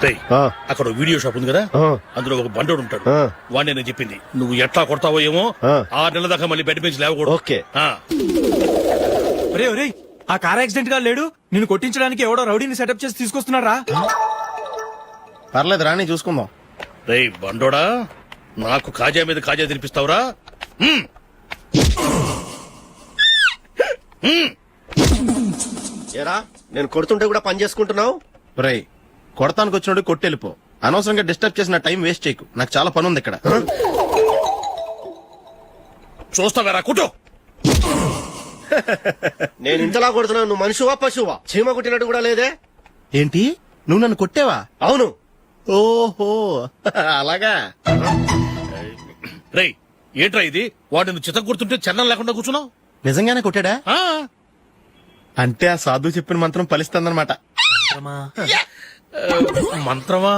రేయ్, అక్కడ ఓ video shop ఉంది కదా అందులో ఒక బండోడు ఉంటాడు వాడిని నేను చెప్పింది నువ్వు ఎట్లా కొడతావో ఏమో 6 నెలల దాకా మళ్ళీ బెడ్ బెంచ్ లేవకూడదు. ఓకే. ఆ. ఒరేయ్ ఆ కార్ యాక్సిడెంట్ గా లేడు, నిన్ను కొట్టించడానికి ఎవడో రౌడీని సెటప్ చేసి తీసుకొస్తున్నారా? పర్లేదు రాని చూసుకుందాం. రేయ్ బండోడా, నాకు కాజా మీద కాజా తినిపిస్తావురా? ఏరా నేను కొడుతుంటే కూడా పని చేసుకుంటున్నావు? రేయ్ కొడతానికి వచ్చినోడు కొట్టెళ్ళిపో. అనవసరంగా డిస్టర్బ్ చేసిన టైం వేస్ట్ చేయకు. నాకు చాలా పని ఉంది ఇక్కడ. చూస్తావేరా కుటో. నేను ఇంతలా కొడుతున్నావు, నువ్వు మనిషివా పశువా? చీమ కుట్టినట్టు కూడా లేదే. ఏంటి నువ్వు నన్ను కొట్టేవా? అవును. ఓహో అలాగా. రేయ్ ఏంట్రా ఇది? వాడు నువ్వు చిత్త గుర్తుంటే చన్నం లేకుండా కూర్చున్నావు. నిజంగానే కొట్టాడా? అంటే ఆ సాధువు చెప్పిన మంత్రం ఫలిస్తుందన్నమాట. మంత్రమా?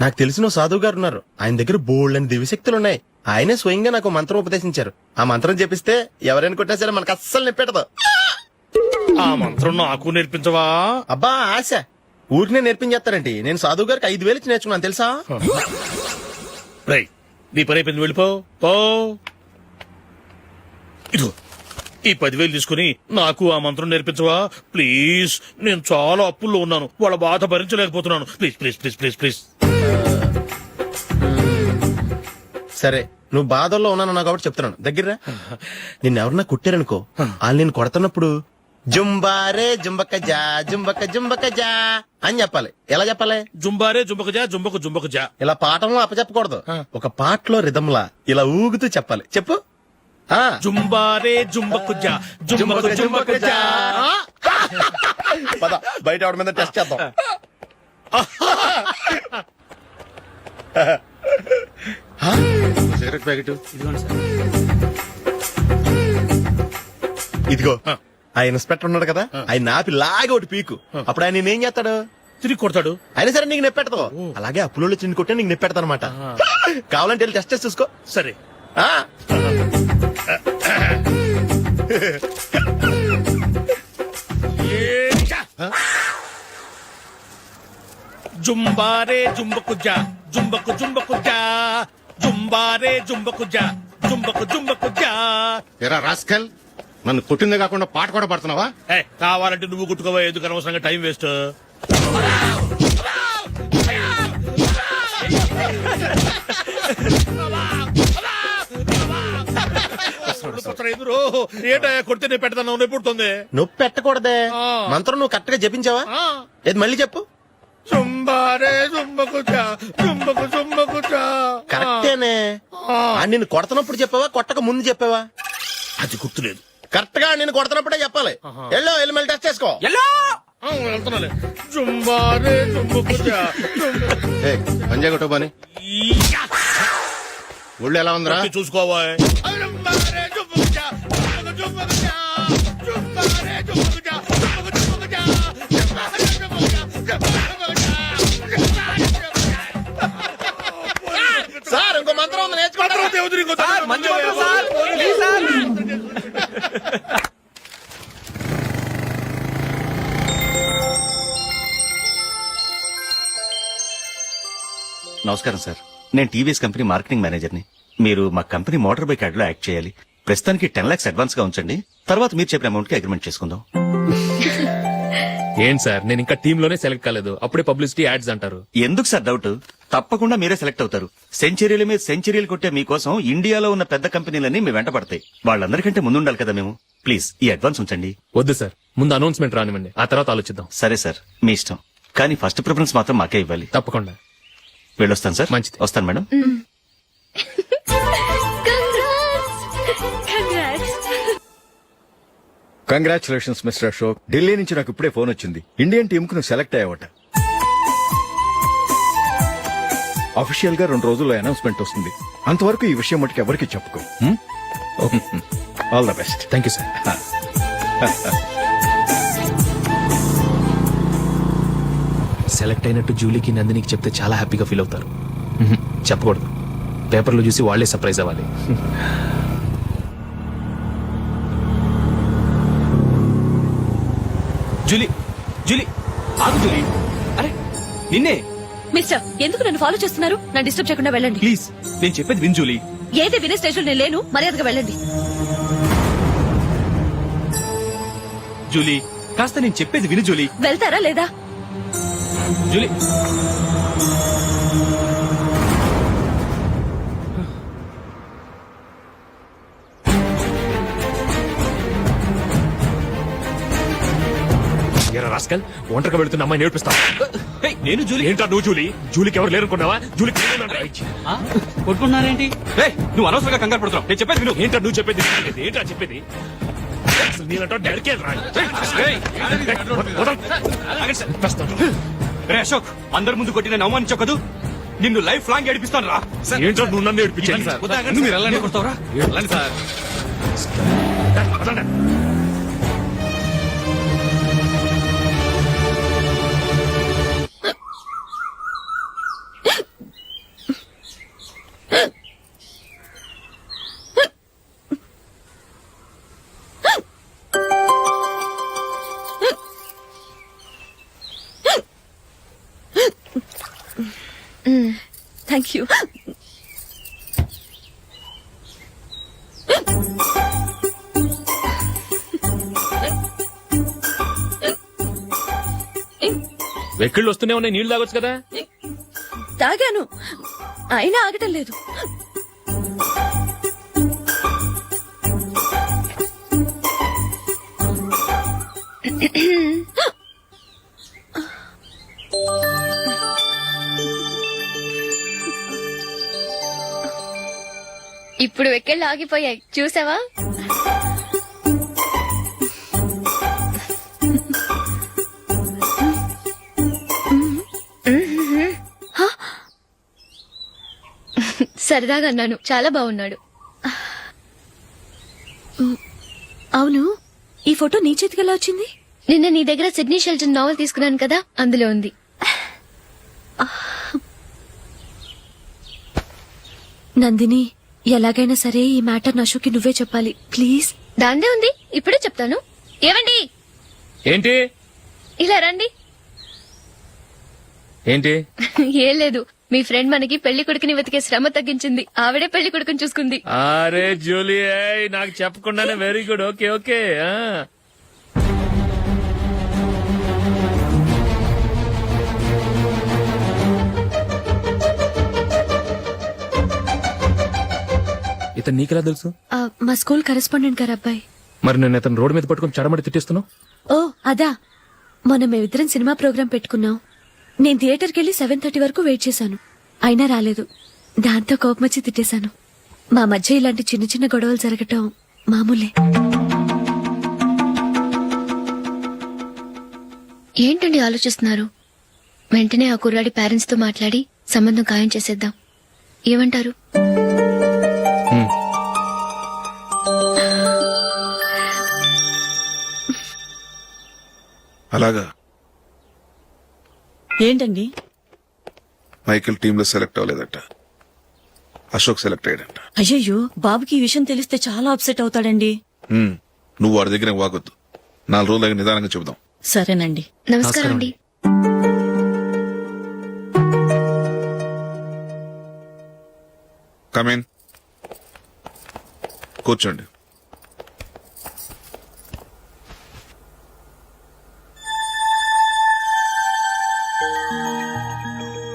నాకు తెలిసిన ఓ సాధువు గారు ఉన్నారు. ఆయన దగ్గర బోల్డ్ అని దివ్యశక్తులున్నాయి. ఆయనే స్వయంగా నాకు మంత్రం ఉపదేశించారు. ఆ మంత్రం చెప్పిస్తే ఎవరైనా కొట్టినా సరే మనకు అస్సలు నిప్పెట్టదు. ఆ మంత్రం నాకు నేర్పించవా? అబ్బా ఆశ ఊరినే నేర్పించేస్తారండి. నేను సాధువు గారికి 5,000 ఇచ్చి నేర్చుకున్నాను తెలుసా? రేయ్ నీ పని అయిపోయింది, వెళ్ళిపో పో. ఇదిగో ఈ 10,000 తీసుకుని నాకు ఆ మంత్రం నేర్పించవా ప్లీజ్? నేను చాలా అప్పుల్లో ఉన్నాను, వాళ్ళ బాధ భరించలేకపోతున్నాను. Please please please please please. సరే నువ్వు బాధల్లో ఉన్నాను కాబట్టి చెప్తున్నాను. దగ్గర నిన్ను ఎవరన్నా కుట్టారనుకో, వాళ్ళు నేను కొడుతున్నప్పుడు జుంబారే జుంబక జా జుంబక జుంబక జా అని చెప్పాలి. ఎలా చెప్పాలి? జుంబారే జుంబక జా జుంబకు జుంబకు జా. ఇలా పాఠంలో అప్పచెప్పకూడదు. ఒక పాటలో రిధంలా ఇలా ఊగుతూ చెప్పాలి. చెప్పు. జుంబారే జుంబకు జా జుంబకు జుంబకు జా. పద బయట ఆవిడ మీద టెస్ట్ చేద్దాం. సిగరెట్ ప్యాకెట్ ఇదిగో. ఆ ఇన్స్పెక్టర్ ఉన్నాడు కదా, ఆయన నాపి లాగే ఒకటి పీకు. అప్పుడు ఆయన నేనేం చేస్తాడు? తిరిగి కొడతాడు. అయినా సరే నీకు నెప్పెడతావు. అలాగే అప్పులో చిన్న కొట్టే నీకు నెప్పెడతా అనమాట. కావాలంటే వెళ్ళి టెస్ట్ చేసి చూసుకో. సరే. జుంబారే జుంబకు జా జుంబకు జుంబకు జా జుంబారే జుంబకు జా జుంబకు జుంబకు జా. ఎరా రాస్కల్, నన్ను కొట్టిందే కాకుండా పాట కూడా పడుతున్నావా? కావాలంటే నువ్వు కుట్టుకోవా, ఎందుకు అనవసరంగా టైం వేస్ట్. ఏంటయ్యా కొడితే నేను పెడతాను, నొప్పి పుడుతుంది. నొప్పి పెట్టకూడదే. మంత్రం నువ్వు కరెక్ట్ గా చెప్పించావా? ఏది మళ్ళీ చెప్పు. జుంబారే జుంబకు జా జుంబకు జుంబకు జా. కరెక్టేనే. నిన్ను కొడుతున్నప్పుడు చెప్పావా, కొట్టక ముందు చెప్పావా? అది గుర్తులేదు. కరెక్ట్ గా నేను కొడుతున్నప్పుడే చెప్పాలి. వెళ్ళి మళ్ళీ టెస్ట్ చేసుకో. వెళ్తున్నాలే. జుంబారే జుంబకు జా పంజా కొట్టు బాని. ఒళ్ళు ఎలా ఉందిరా చూసుకోవా. సార్ ఇంకో మంత్రం ఉంది, నేర్చుకుంటారు. నమస్కారం సార్, నేను టీవీఎస్ కంపెనీ మార్కెటింగ్ మేనేజర్ని. మీరు మా కంపెనీ మోటార్ బైక్ యాడ్ లో యాక్ట్ చేయాలి. ప్రస్తుతానికి 10 lakhs అడ్వాన్స్ గా ఉంచండి, తర్వాత మీరు చెప్పిన అమౌంట్ కి అగ్రిమెంట్ చేసుకుందాం. ఏంటి సార్, నేను ఇంకా టీమ్ లోనే సెలెక్ట్ కాలేదు, అప్పుడే పబ్లిసిటీ యాడ్స్ అంటారు. ఎందుకు సార్ డౌట్? తప్పకుండా మీరే సెలెక్ట్ అవుతారు. సెంచరీల మీద సెంచరీలు కొట్టే మీకోసం ఇండియాలో ఉన్న పెద్ద కంపెనీలన్నీ మీ వెంట పడతాయి. వాళ్ళందరికంటే ముందుండాలి కదా మేము. ప్లీజ్ ఈ అడ్వాన్స్ ఉంచండి. వద్దు సార్, ముందు అనౌన్స్మెంట్ రానివ్వండి, ఆ తర్వాత ఆలోచిద్దాం. సరే సార్, మీ ఇష్టం, కానీ ఫస్ట్ ప్రిఫరెన్స్ మాత్రం మాకే ఇవ్వాలి. తప్పకుండా. వెళ్ళొస్తాను సార్. మంచిది. వస్తాను madam. Congratulations mister Ashok. Delhi నుంచి నాకు ఇప్పుడే ఫోన్ వచ్చింది. ఇండియన్ టీమ్ కు నువ్వు సెలెక్ట్ అయ్యావట. అఫీషియల్ గా 2 రోజుల్లో అనౌన్స్మెంట్ వస్తుంది. అంతవరకు ఈ విషయం మటుకు ఎవరికి చెప్పుకో. All the best. Thank you sir. Select అయినట్టు జూలీకి నందినికి చెప్తే చాలా హ్యాపీగా ఫీల్ అవుతారు. చెప్పకూడదు, పేపర్లో చూసి వాళ్లే సర్ప్రైజ్ అవ్వాలి. జూలీ, జూలీ ఆగు జూలీ. అరే నిన్నే. మిస్టర్, ఎందుకు నన్ను ఫాలో చేస్తున్నారు? నన్ను డిస్టర్బ్ చేయకుండా వెళ్ళండి. ప్లీజ్ నేను చెప్పేది విన్ జూలీ. ఏది వినే స్టేషన్ నేను లేను. మర్యాదగా వెళ్ళండి. జూలీ కాస్త నేను చెప్పేది విను జూలీ. వెళ్తారా లేదా? జూలీ ఎరా రాస్కల్, ఒంటరిగా వెళ్తున్న అమ్మాయి నేర్పిస్తా. ఏయ్, నేను జూలీ. ఏంటా నువ్వు జూలీ? జూలీకి ఎవరు లేరుకున్నావా? జూలీకి కొట్టుకున్నారేంటి? నువ్వు అనవసరంగా కంగారు పడుతున్నావు. నేను చెప్పేది విను. ఏంటా నువ్వు చెప్పేది? ఏంటా చెప్పేది? అసలు నేనంటో డైరెక్ట్గా రా. రే అశోక్, అందరి ముందు కొట్టి నేను అవమానించావు కదూ. నిన్ను లైఫ్ లాంగ్ ఏడిపిస్తాను రా. ఏంటో నువ్వు నన్ను ఏడిపించాలి. మీరు వెళ్ళండి. కొడతావురా? Thank you. వెక్కిళ్ళు వస్తూనే ఉన్నాయి, నీళ్లు తాగొచ్చు కదా. తాగాను, అయినా ఆగటం లేదు. ఇప్పుడు వెక్కెళ్ళు ఆగిపోయాయి చూసావా? సరదాగా అన్నాను. చాలా బాగున్నాడు. అవును, ఈ ఫోటో నీ చేతికి ఎలా వచ్చింది? నిన్న నీ దగ్గర సిడ్నీ షెల్టన్ నావెల్ తీసుకున్నాను కదా, అందులో ఉంది. నందిని, ఎలాగైనా సరే ఈ మ్యాటర్ అశోక్కి నువ్వే చెప్పాలి ప్లీజ్. దాందే ఉంది, ఇప్పుడే చెప్తాను. ఏవండి, ఏంటి ఇలా రండి. ఏంటి? ఏం లేదు, మీ ఫ్రెండ్ మనకి పెళ్లి కొడుకుని వెతికే శ్రమ తగ్గించింది. ఆవిడే పెళ్లి కొడుకుని చూసుకుంది. అరే జూలీ, నాకు చెప్పకుండానే వెరీ గుడ్. Okay okay. ఇతను నీకెలా తెలుసు? మా స్కూల్ కరెస్పాండెంట్ గారు అబ్బాయి. మరి నేను ఇతను రోడ్డు మీద పట్టుకుని చడమడి తిట్టిస్తున్నావు. ఓ అదా, మొన్న మేమిద్దరం సినిమా ప్రోగ్రాం పెట్టుకున్నాం. నేను థియేటర్కి వెళ్లి 7:30 వరకు వెయిట్ చేశాను, అయినా రాలేదు. దాంతో కోపమొచ్చి తిట్టేశాను. మా మధ్య ఇలాంటి చిన్న చిన్న గొడవలు జరగటం మామూలే. ఏంటండి ఆలోచిస్తున్నారు? వెంటనే ఆ కుర్రాడి పేరెంట్స్ తో మాట్లాడి సంబంధం ఖాయం చేసేద్దాం. ఏమంటారు? అలాగా ఏంటండి? మైకిల్ టీమ్ లో సెలెక్ట్ అవ్వలేదట, అశోక్ సెలెక్ట్ అయ్యాడంట. అయ్యయ్యో, బాబుకి ఈ విషయం తెలిస్తే చాలా అప్సెట్ అవుతాడండి. నువ్వు వాడి దగ్గర వాగొద్దు, 4 రోజులు నిదానంగా చెబుదాం. సరేనండి. నమస్కారం అండి. కమేన్, కూర్చోండి.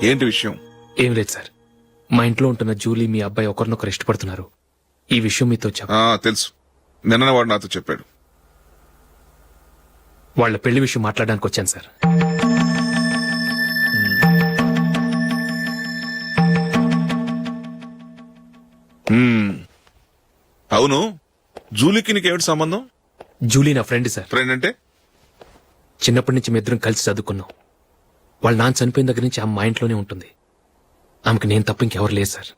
ఏంటి విషయం? ఏం లేదు సార్, మా ఇంట్లో ఉంటున్న జూలీ మీ అబ్బాయి ఒకరినొకరు ఇష్టపడుతున్నారు. ఈ విషయం మీతో తెలుసు, నిన్న వాడు నాతో చెప్పాడు. వాళ్ళ పెళ్లి విషయం మాట్లాడడానికి వచ్చాను సార్. అవును, జూలీకి నీకేమిటి సంబంధం? జూలీ నా ఫ్రెండ్ సార్. ఫ్రెండ్ అంటే? చిన్నప్పటి నుంచి మీ ఇద్దరం కలిసి చదువుకున్నాం. వాళ్ళ నాన్న చనిపోయిన దగ్గర నుంచి ఆమె మా ఇంట్లోనే ఉంటుంది. ఆమెకు నేను తప్ప ఇంకెవరు లేదు సార్.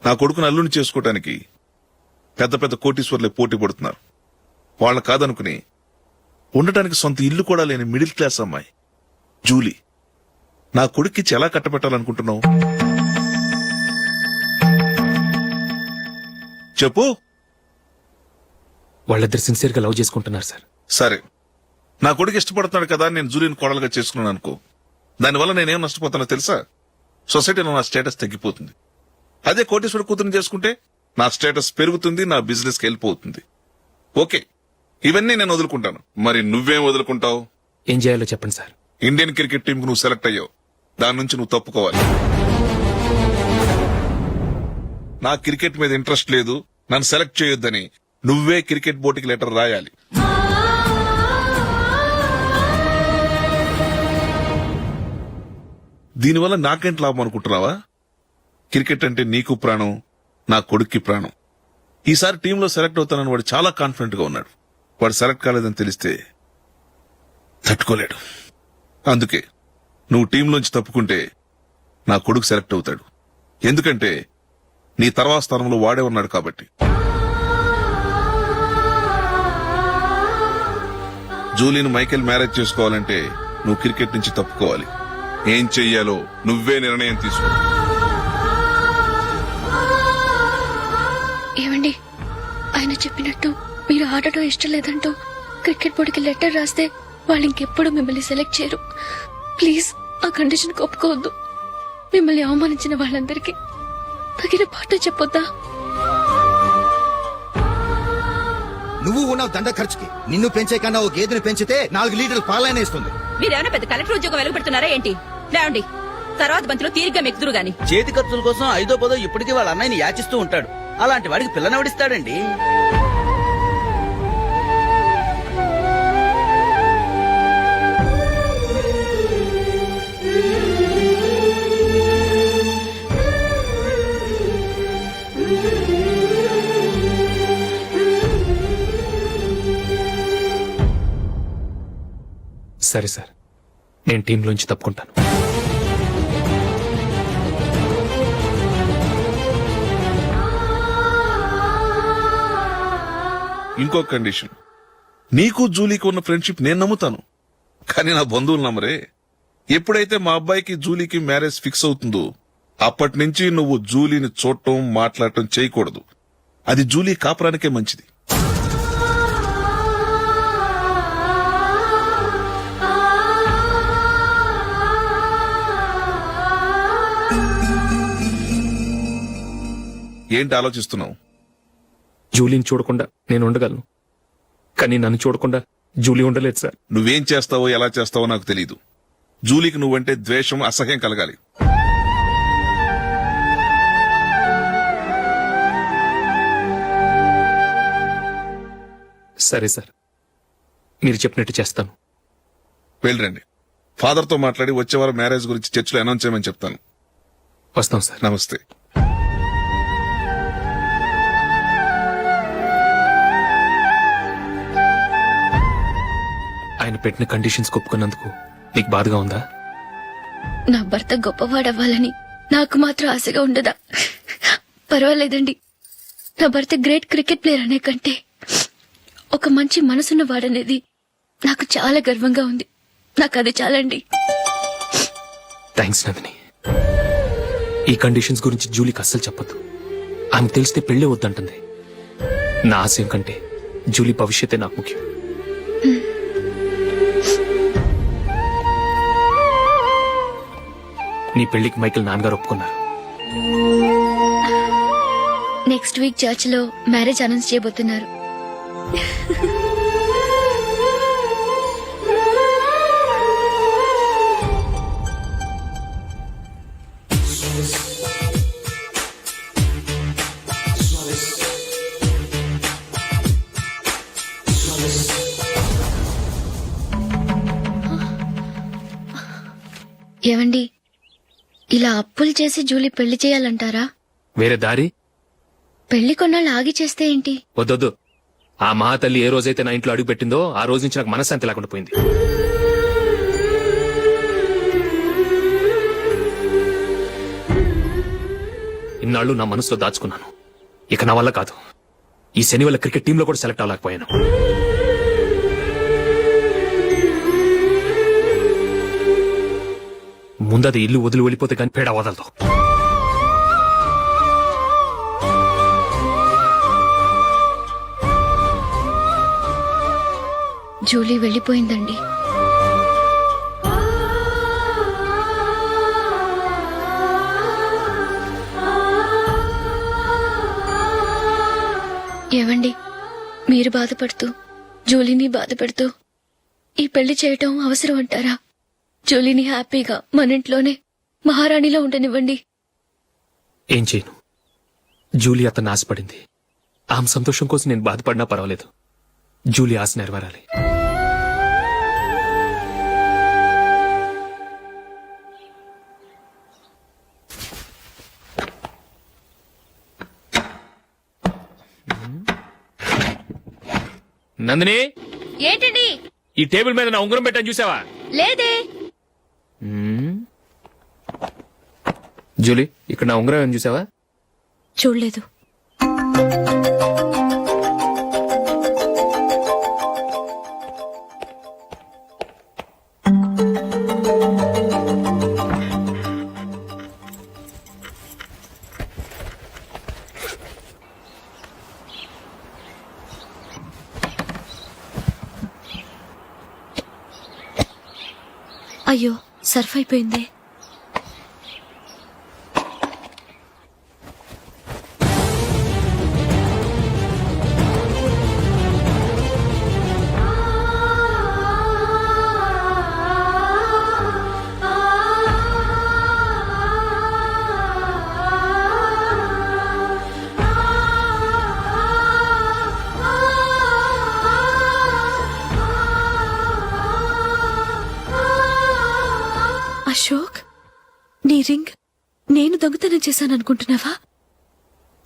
నా కొడుకును అల్లుని చేసుకోవటానికి పెద్ద పెద్ద కోటీశ్వర్లే పోటీ పడుతున్నారు. వాళ్ళని కాదనుకుని ఉండటానికి సొంత ఇల్లు కూడా లేని మిడిల్ క్లాస్ అమ్మాయి జూలీ నా కొడుక్కి ఎలా కట్టబెట్టాలనుకుంటున్నావు? చెప్పు. వాళ్ళిద్దరు సిన్సియర్ గా లవ్ చేసుకుంటున్నారు సార్. సరే, నా కొడుకు ఇష్టపడుతున్నాడు కదా, నేను జూలీని కోడలుగా చేసుకున్నాను అనుకో. దానివల్ల నేనేం నష్టపోతానో తెలుసా? సొసైటీలో నా స్టేటస్ తగ్గిపోతుంది. అదే కోటీశ్వరుడు కూతురుని చేసుకుంటే నా స్టేటస్ పెరుగుతుంది, నా బిజినెస్ కి వెళ్ళిపోతుంది. ఓకే, ఇవన్నీ నేను వదులుకుంటాను. మరి నువ్వేం వదులుకుంటావు? ఏం చేయాలో చెప్పండి సార్. ఇండియన్ క్రికెట్ టీం కు నువ్వు సెలెక్ట్ అయ్యావు, దాని నుంచి నువ్వు తప్పుకోవాలి. నా క్రికెట్ మీద ఇంట్రెస్ట్ లేదు, నన్ను సెలెక్ట్ చేయొద్దని నువ్వే క్రికెట్ బోర్డుకి లెటర్ రాయాలి. దీనివల్ల నాకేంటి లాభం అనుకుంటున్నావా? క్రికెట్ అంటే నీకు ప్రాణం, నా కొడుక్కి ప్రాణం. ఈసారి టీంలో సెలెక్ట్ అవుతానని వాడు చాలా కాన్ఫిడెంట్ గా ఉన్నాడు. వాడు సెలెక్ట్ కాలేదని తెలిస్తే తట్టుకోలేడు. అందుకే నువ్వు టీంలోంచి తప్పుకుంటే నా కొడుకు సెలెక్ట్ అవుతాడు. ఎందుకంటే నీ తర్వాత స్థానంలో వాడే ఉన్నాడు కాబట్టి. జూలీని మైకేల్ మ్యారేజ్ చేసుకోవాలంటే నువ్వు క్రికెట్ నుంచి తప్పుకోవాలి. ఏం చెయ్యాలో నువ్వే నిర్ణయం తీసుకో. ఏమండి, ఆయన చెప్పినట్టు మీరు ఆడటం ఇష్టం లేదంటూ క్రికెట్ బోర్డుకి లెటర్ రాస్తే వాళ్ళు ఇంకెప్పుడు మిమ్మల్ని సెలెక్ట్ చేయరు. ప్లీజ్ ఆ కండిషన్ ఒప్పుకోవద్దు. మిమ్మల్ని అవమానించిన వాళ్ళందరికీ తగిన పాఠం చెప్పొద్దా? నువ్వు ఉన్నావు దండ ఖర్చుకి. నిన్ను పెంచే కన్నా ఓ గేదెని పెంచితే 4 లీటర్లు పాలైనా ఇస్తుంది. మీరేమైనా పెద్ద కలెక్టర్ ఉద్యోగం వెలుగుపెడుతున్నారా ఏంటి? లేవండి, తర్వాత బంతిలో తీరిగ్గా మెక్కుదురు గాని. చేతి ఖర్చుల కోసం 5-10 ఇప్పటికీ వాళ్ళ అన్నయ్యని యాచిస్తూ ఉంటాడు. అలాంటి వాడికి పిల్లనవడిస్తాడండి. సరే సార్, నేను టీంలోంచి తప్పుకుంటాను. ఇంకో కండిషన్, నీకు జూలీకి ఉన్న ఫ్రెండ్షిప్ నేను నమ్ముతాను, కానీ నా బంధువులు నమ్మరే. ఎప్పుడైతే మా అబ్బాయికి జూలీకి మ్యారేజ్ ఫిక్స్ అవుతుందో అప్పటి నుంచి నువ్వు జూలీని చూడటం మాట్లాడటం చేయకూడదు. అది జూలీ కాపురానికే మంచిది. ఏంటి ఆలోచిస్తున్నావు? జూలీని చూడకుండా నేను ఉండగలను, కానీ నన్ను చూడకుండా జూలీ ఉండలేదు సార్. నువ్వేం చేస్తావో ఎలా చేస్తావో నాకు తెలీదు. జూలీకి నువ్వంటే ద్వేషం, అసహ్యం కలగాలి. సరే సార్, మీరు చెప్పినట్టు చేస్తాను. వెళ్ళండి, ఫాదర్తో మాట్లాడి వచ్చే వారం మ్యారేజ్ గురించి చర్చిలో అనౌన్స్ చేయమని చెప్తాను. వస్తాం సార్. నమస్తే. ఆయన పెట్టిన కండిషన్స్ ఒప్పుకున్నందుకు నీకు బాధగా ఉందా? నా భర్త గొప్పవాడవ్వాలని నాకు మాత్రం ఆశగా ఉండదా? పర్వాలేదండి, నా భర్త గ్రేట్ క్రికెట్ ప్లేయర్ అనే కంటే ఒక మంచి మనసున్న వాడనేది నాకు చాలా గర్వంగా ఉంది. నాకు అది చాలండి. థ్యాంక్స్ నందిని. ఈ కండిషన్స్ గురించి జూలీకి అస్సలు చెప్పొద్దు. ఆమెకు తెలిస్తే పెళ్లి వద్దంటుంది. నా ఆశయం కంటే జూలీ భవిష్యత్తే నాకు ముఖ్యం. నీ పెళ్లికి మైకేల్ నాన్నగారు ఒప్పుకున్నారు. నెక్స్ట్ వీక్ చర్చ్ లో మ్యారేజ్ అనౌన్స్ చేయబోతున్నారు. ఏవండి, ఇలా అప్పులు చేసి జూలీ పెళ్లి చేయాలంటారా? వేరే దారి? పెళ్లి కొన్నాళ్ళు ఆగి చేస్తే ఏంటి? వద్దొద్దు. ఆ మహాతల్లి ఏ రోజైతే నా ఇంట్లో అడుగు పెట్టిందో ఆ రోజు నుంచి నాకు మనశ్శాంతి లేకుండా పోయింది. ఇన్నాళ్ళు నా మనసులో దాచుకున్నాను. ఇక నా వల్ల కాదు. ఈ శని వల్ల క్రికెట్ టీంలో కూడా సెలెక్ట్ అవ్వలేకపోయాను. ముందది ఇల్లు వదిలి వెళ్ళిపోతే కానీ పేడ వదలదు. జూలీ వెళ్ళిపోయిందండి. ఏవండి, మీరు బాధపడుతూ జూలీని బాధ పెడుతూ ఈ పెళ్లి చేయటం అవసరం అంటారా? జూలీని హ్యాపీగా మన ఇంట్లోనే మహారాణిలో ఉండనివ్వండి. ఏం చేయను? జూలీ అతను ఆశపడింది. ఆమె సంతోషం కోసం నేను బాధపడినా పర్వాలేదు. జూలీ ఆశ నెరవేరాలి. నందిని, ఏంటండి? ఈ టేబుల్ మీద నా ఉంగరం పెట్టాను చూసావా? లేదే. జూలీ, ఇక్కడ నా ఉంగరం ఏమని చూసావా? చూడలేదు. అయ్యో, సర్ఫ్ అయిపోయింది. అశోక్, నీ రింగ్ నేను దొంగతనం చేశాననుకుంటున్నావా?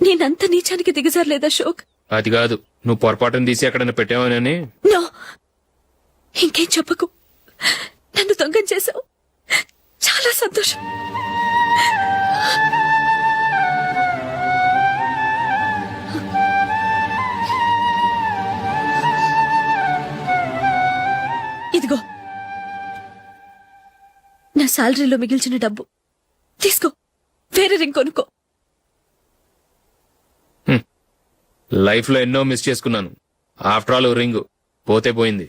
నేనంత నీచానికి దిగజారలేదు అశోక్. అది కాదు, నువ్వు పొరపాటును తీసి ఎక్కడైనా పెట్టావని. నో, ఇంకేం చెప్పకు. నన్ను దొంగం చేశావు. చాలా సంతోషం. ఇదిగో నా శాలరీలో మిగిల్చిన డబ్బు తీసుకో. వేరే రింగ్ కొనుక్కో. లైఫ్ లో ఎన్నో మిస్ చేసుకున్నాను. ఆఫ్టర్ ఆల్ రింగ్ పోతే పోయింది.